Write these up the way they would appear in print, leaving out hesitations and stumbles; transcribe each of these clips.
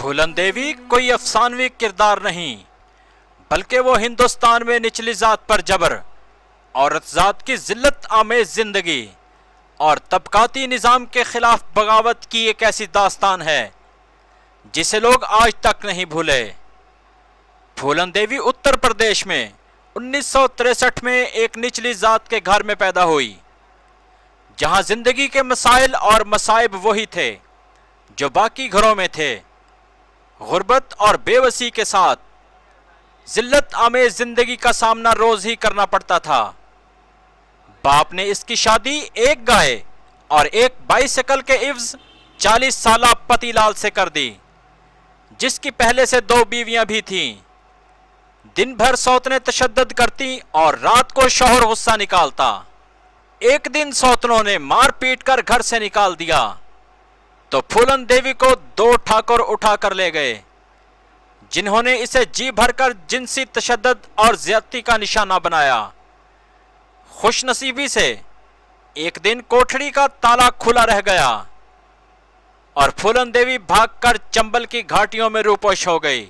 پھولن دیوی کوئی افسانوی کردار نہیں، بلکہ وہ ہندوستان میں نچلی ذات پر جبر، عورت ذات کی ذلت آمیز زندگی اور طبقاتی نظام کے خلاف بغاوت کی ایک ایسی داستان ہے جسے لوگ آج تک نہیں بھولے۔ پھولن دیوی اتر پردیش میں 1963 میں ایک نچلی ذات کے گھر میں پیدا ہوئی، جہاں زندگی کے مسائل اور مصائب وہی تھے جو باقی گھروں میں تھے۔ غربت اور بے بسی کے ساتھ ذلت آمیز زندگی کا سامنا روز ہی کرنا پڑتا تھا۔ باپ نے اس کی شادی ایک گائے اور ایک بائیسیکل کے عوض 40 سالہ پتی لال سے کر دی، جس کی پہلے سے 2 بیویاں بھی تھیں۔ دن بھر سوتنیں تشدد کرتی اور رات کو شوہر غصہ نکالتا۔ ایک دن سوتنوں نے مار پیٹ کر گھر سے نکال دیا تو پھولن دیوی کو 2 ٹھاکر اٹھا کر لے گئے، جنہوں نے اسے جی بھر کر جنسی تشدد اور زیادتی کا نشانہ بنایا۔ خوش نصیبی سے ایک دن کوٹھڑی کا تالا کھلا رہ گیا اور پھولن دیوی بھاگ کر چمبل کی گھاٹیوں میں روپوش ہو گئی،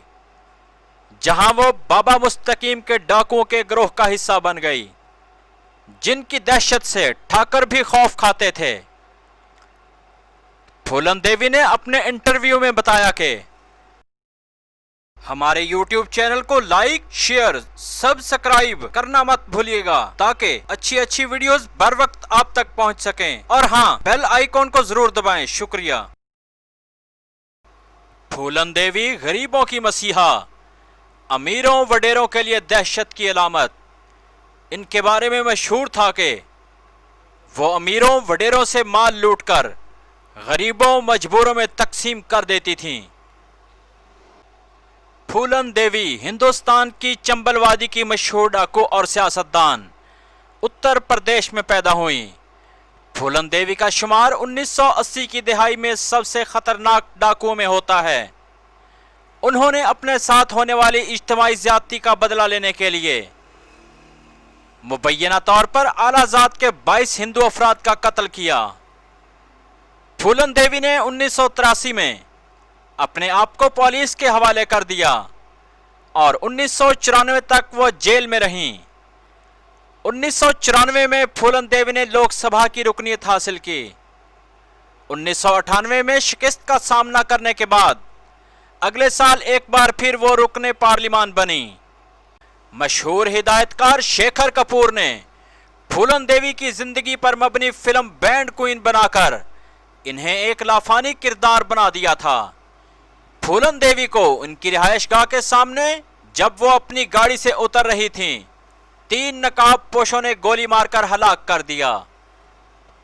جہاں وہ بابا مستقیم کے ڈاکوؤں کے گروہ کا حصہ بن گئی، جن کی دہشت سے ٹھاکر بھی خوف کھاتے تھے۔ پھولن دیوی نے اپنے انٹرویو میں بتایا کہ ہمارے یوٹیوب چینل کو لائک، شیئر، سبسکرائب کرنا مت بھولیے گا تاکہ اچھی ویڈیوز بر وقت آپ تک پہنچ سکیں، اور ہاں، بیل آئیکن کو ضرور دبائیں۔ شکریہ۔ پھولن دیوی غریبوں کی مسیحا، امیروں وڈیروں کے لیے دہشت کی علامت۔ ان کے بارے میں مشہور تھا کہ وہ امیروں وڈیروں سے مال لوٹ کر غریبوں مجبوروں میں تقسیم کر دیتی تھیں۔ پھولن دیوی ہندوستان کی چمبل وادی کی مشہور ڈاکو اور سیاستدان اتر پردیش میں پیدا ہوئیں۔ پھولن دیوی کا شمار 1980 کی دہائی میں سب سے خطرناک ڈاکوؤں میں ہوتا ہے۔ انہوں نے اپنے ساتھ ہونے والی اجتماعی زیادتی کا بدلہ لینے کے لیے مبینہ طور پر اعلیٰ ذات کے 22 ہندو افراد کا قتل کیا۔ پھولن دیوی نے 1983 میں اپنے آپ کو پولیس کے حوالے کر دیا اور 1994 تک وہ جیل میں رہیں۔ 1994 میں پھولن دیوی نے لوک سبھا کی رکنیت حاصل کی۔ 1998 میں شکست کا سامنا کرنے کے بعد اگلے سال ایک بار پھر وہ رکن پارلیمان بنی۔ مشہور ہدایت کار شیکھر کپور نے پھولن دیوی کی زندگی پر مبنی فلم بینڈ کوئین بنا کر انہیں ایک لافانی کردار بنا دیا تھا۔ پھولن دیوی کو ان کی رہائش گاہ کے سامنے جب وہ اپنی گاڑی سے اتر رہی تھیں، 3 نقاب پوشوں نے گولی مار کر ہلاک کر دیا۔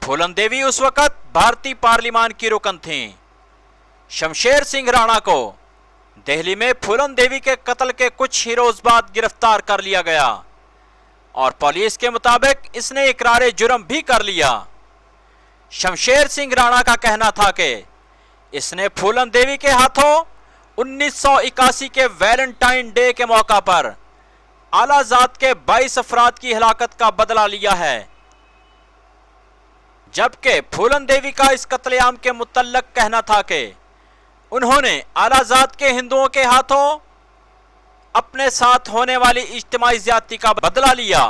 پھولن دیوی اس وقت بھارتی پارلیمان کی رکن تھیں۔ شمشیر سنگھ رانا کو دہلی میں پھولن دیوی کے قتل کے کچھ ہی روز بعد گرفتار کر لیا گیا اور پولیس کے مطابق اس نے اقرار جرم بھی کر لیا۔ شمشیر سنگھ رانا کا کہنا تھا کہ اس نے پھولن دیوی کے ہاتھوں 1981 کے ویلنٹائن ڈے کے موقع پر اعلیٰ ذات کے 22 افراد کی ہلاکت کا بدلہ لیا ہے، جبکہ پھولن دیوی کا اس قتل عام کے متعلق کہنا تھا کہ انہوں نے اعلیٰ ذات کے ہندوؤں کے ہاتھوں اپنے ساتھ ہونے والی اجتماعی زیادتی کا بدلہ لیا،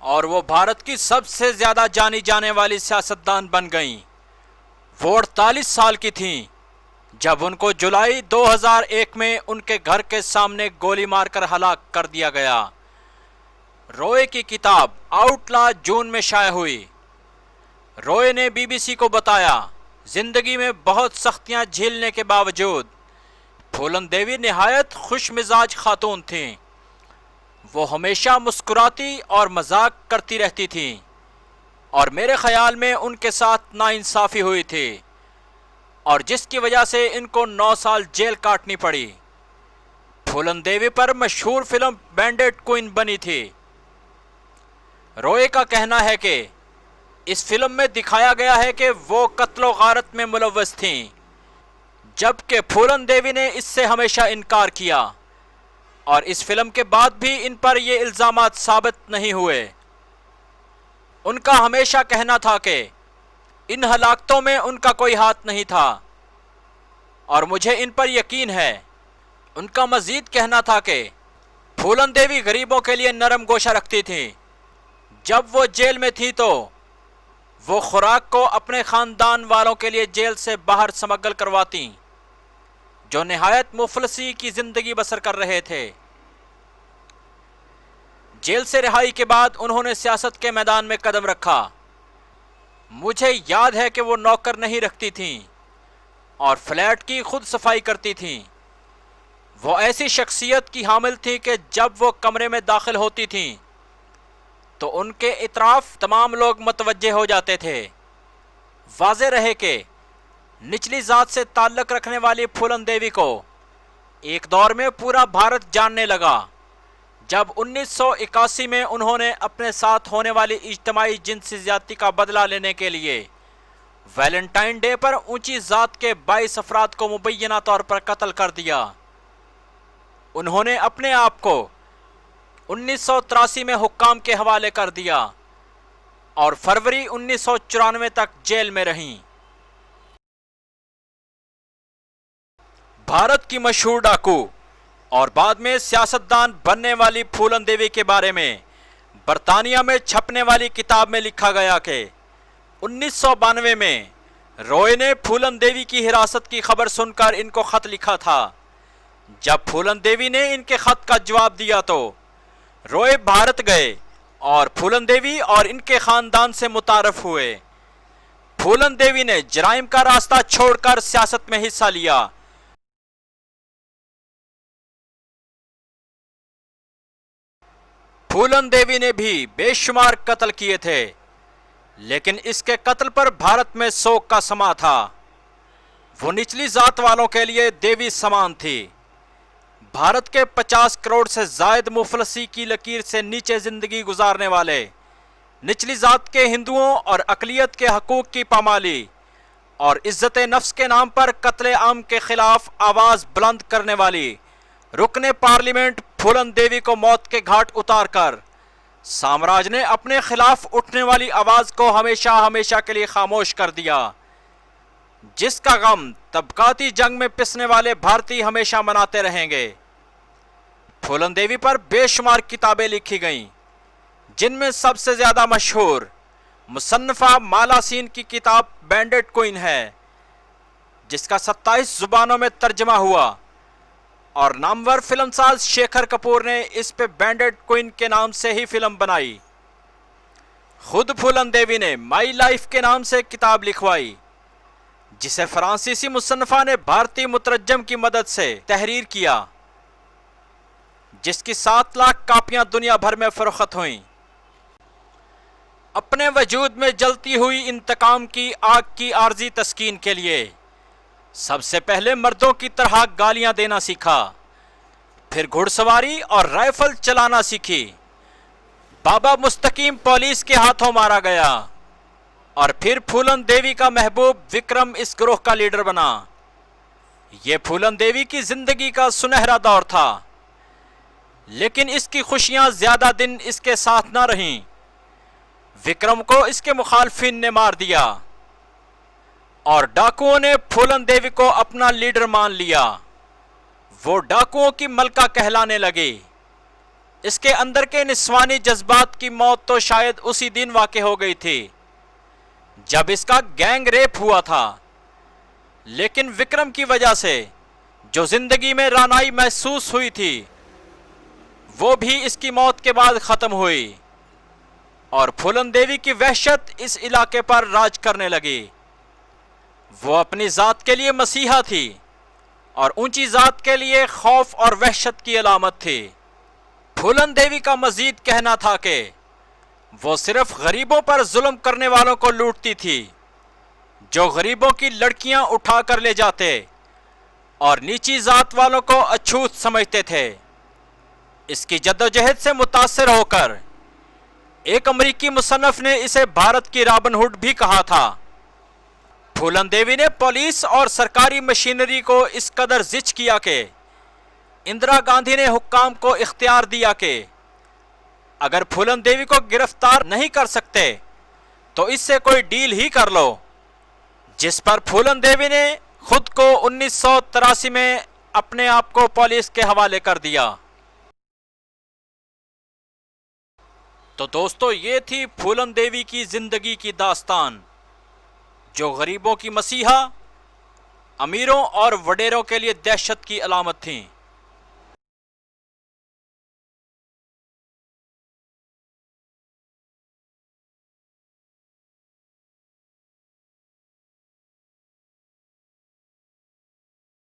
اور وہ بھارت کی سب سے زیادہ جانی جانے والی سیاستدان بن گئیں۔ وہ 48 سال کی تھیں جب ان کو جولائی 2001 میں ان کے گھر کے سامنے گولی مار کر ہلاک کر دیا گیا۔ روئے کی کتاب آؤٹ لا جون میں شائع ہوئی۔ روئے نے BBC کو بتایا، زندگی میں بہت سختیاں جھیلنے کے باوجود پھولن دیوی نہایت خوش مزاج خاتون تھیں۔ وہ ہمیشہ مسکراتی اور مذاق کرتی رہتی تھیں، اور میرے خیال میں ان کے ساتھ ناانصافی ہوئی تھی، اور جس کی وجہ سے ان کو 9 سال جیل کاٹنی پڑی۔ پھولن دیوی پر مشہور فلم بینڈ کوئین بنی تھی۔ روئے کا کہنا ہے کہ اس فلم میں دکھایا گیا ہے کہ وہ قتل و غارت میں ملوث تھیں، جبکہ پھولن دیوی نے اس سے ہمیشہ انکار کیا، اور اس فلم کے بعد بھی ان پر یہ الزامات ثابت نہیں ہوئے۔ ان کا ہمیشہ کہنا تھا کہ ان ہلاکتوں میں ان کا کوئی ہاتھ نہیں تھا، اور مجھے ان پر یقین ہے۔ ان کا مزید کہنا تھا کہ پھولن دیوی غریبوں کے لیے نرم گوشہ رکھتی تھیں۔ جب وہ جیل میں تھی تو وہ خوراک کو اپنے خاندان والوں کے لیے جیل سے باہر سمگل کرواتی، جو نہایت مفلسی کی زندگی بسر کر رہے تھے۔ جیل سے رہائی کے بعد انہوں نے سیاست کے میدان میں قدم رکھا۔ مجھے یاد ہے کہ وہ نوکر نہیں رکھتی تھیں اور فلیٹ کی خود صفائی کرتی تھیں۔ وہ ایسی شخصیت کی حامل تھی کہ جب وہ کمرے میں داخل ہوتی تھیں تو ان کے اطراف تمام لوگ متوجہ ہو جاتے تھے۔ واضح رہے کہ نچلی ذات سے تعلق رکھنے والی پھولن دیوی کو ایک دور میں پورا بھارت جاننے لگا جب 1981 میں انہوں نے اپنے ساتھ ہونے والی اجتماعی جنسی زیادتی کا بدلہ لینے کے لیے ویلنٹائن ڈے پر اونچی ذات کے 22 افراد کو مبینہ طور پر قتل کر دیا۔ انہوں نے اپنے آپ کو 1983 میں حکام کے حوالے کر دیا اور فروری 1994 تک جیل میں رہیں۔ بھارت کی مشہور ڈاکو اور بعد میں سیاستدان بننے والی پھولن دیوی کے بارے میں برطانیہ میں چھپنے والی کتاب میں لکھا گیا کہ 1992 میں روئے نے پھولن دیوی کی حراست کی خبر سن کر ان کو خط لکھا تھا۔ جب پھولن دیوی نے ان کے خط کا جواب دیا تو روئے بھارت گئے اور پھولن دیوی اور ان کے خاندان سے متعارف ہوئے۔ پھولن دیوی نے جرائم کا راستہ چھوڑ کر سیاست میں حصہ لیا۔ پھولن دیوی نے بھی بے شمار قتل کیے تھے، لیکن اس کے قتل پر بھارت میں سوگ کا سما تھا۔ وہ نچلی ذات والوں کے لیے دیوی سمان تھی۔ بھارت کے 50 کروڑ سے زائد مفلسی کی لکیر سے نیچے زندگی گزارنے والے نچلی ذات کے ہندوؤں اور اقلیت کے حقوق کی پامالی اور عزت نفس کے نام پر قتل عام کے خلاف آواز بلند کرنے والی رکن پارلیمنٹ پھولن دیوی کو موت کے گھاٹ اتار کر سامراج نے اپنے خلاف اٹھنے والی آواز کو ہمیشہ ہمیشہ کے لیے خاموش کر دیا، جس کا غم طبقاتی جنگ میں پسنے والے بھارتی ہمیشہ مناتے رہیں گے۔ پھولن دیوی پر بے شمار کتابیں لکھی گئیں، جن میں سب سے زیادہ مشہور مصنفہ مالا سین کی کتاب بینڈڈ کوئن ہے، جس کا 27 زبانوں میں ترجمہ ہوا، اور نامور فلم ساز شیکھر کپور نے اس پہ بینڈڈ کوئن کے نام سے ہی فلم بنائی۔ خود پھولن دیوی نے مائی لائف کے نام سے کتاب لکھوائی، جسے فرانسیسی مصنفہ نے بھارتی مترجم کی مدد سے تحریر کیا، جس کی 7 لاکھ کاپیاں دنیا بھر میں فروخت ہوئیں۔ اپنے وجود میں جلتی ہوئی انتقام کی آگ کی عارضی تسکین کے لیے سب سے پہلے مردوں کی طرح گالیاں دینا سیکھا، پھر گھڑ سواری اور رائفل چلانا سیکھی۔ بابا مستقیم پولیس کے ہاتھوں مارا گیا اور پھر پھولن دیوی کا محبوب وکرم اس گروہ کا لیڈر بنا۔ یہ پھولن دیوی کی زندگی کا سنہرا دور تھا، لیکن اس کی خوشیاں زیادہ دن اس کے ساتھ نہ رہیں۔ وکرم کو اس کے مخالفین نے مار دیا اور ڈاکوؤں نے پھولن دیوی کو اپنا لیڈر مان لیا۔ وہ ڈاکوؤں کی ملکہ کہلانے لگی۔ اس کے اندر کے نسوانی جذبات کی موت تو شاید اسی دن واقع ہو گئی تھی جب اس کا گینگ ریپ ہوا تھا، لیکن وکرم کی وجہ سے جو زندگی میں رانائی محسوس ہوئی تھی وہ بھی اس کی موت کے بعد ختم ہوئی، اور پھولن دیوی کی وحشت اس علاقے پر راج کرنے لگی۔ وہ اپنی ذات کے لیے مسیحا تھی اور اونچی ذات کے لیے خوف اور وحشت کی علامت تھی۔ پھولن دیوی کا مزید کہنا تھا کہ وہ صرف غریبوں پر ظلم کرنے والوں کو لوٹتی تھی، جو غریبوں کی لڑکیاں اٹھا کر لے جاتے اور نیچی ذات والوں کو اچھوت سمجھتے تھے۔ اس کی جدوجہد سے متاثر ہو کر ایک امریکی مصنف نے اسے بھارت کی رابن ہوڈ بھی کہا تھا۔ پھولن دیوی نے پولیس اور سرکاری مشینری کو اس قدر زچ کیا کہ اندرا گاندھی نے حکام کو اختیار دیا کہ اگر پھولن دیوی کو گرفتار نہیں کر سکتے تو اس سے کوئی ڈیل ہی کر لو، جس پر پھولن دیوی نے خود کو 1983 میں اپنے آپ کو پولیس کے حوالے کر دیا۔ تو دوستو یہ تھی پھولن دیوی کی زندگی کی داستان، جو غریبوں کی مسیحا، امیروں اور وڈیروں کے لیے دہشت کی علامت تھیں۔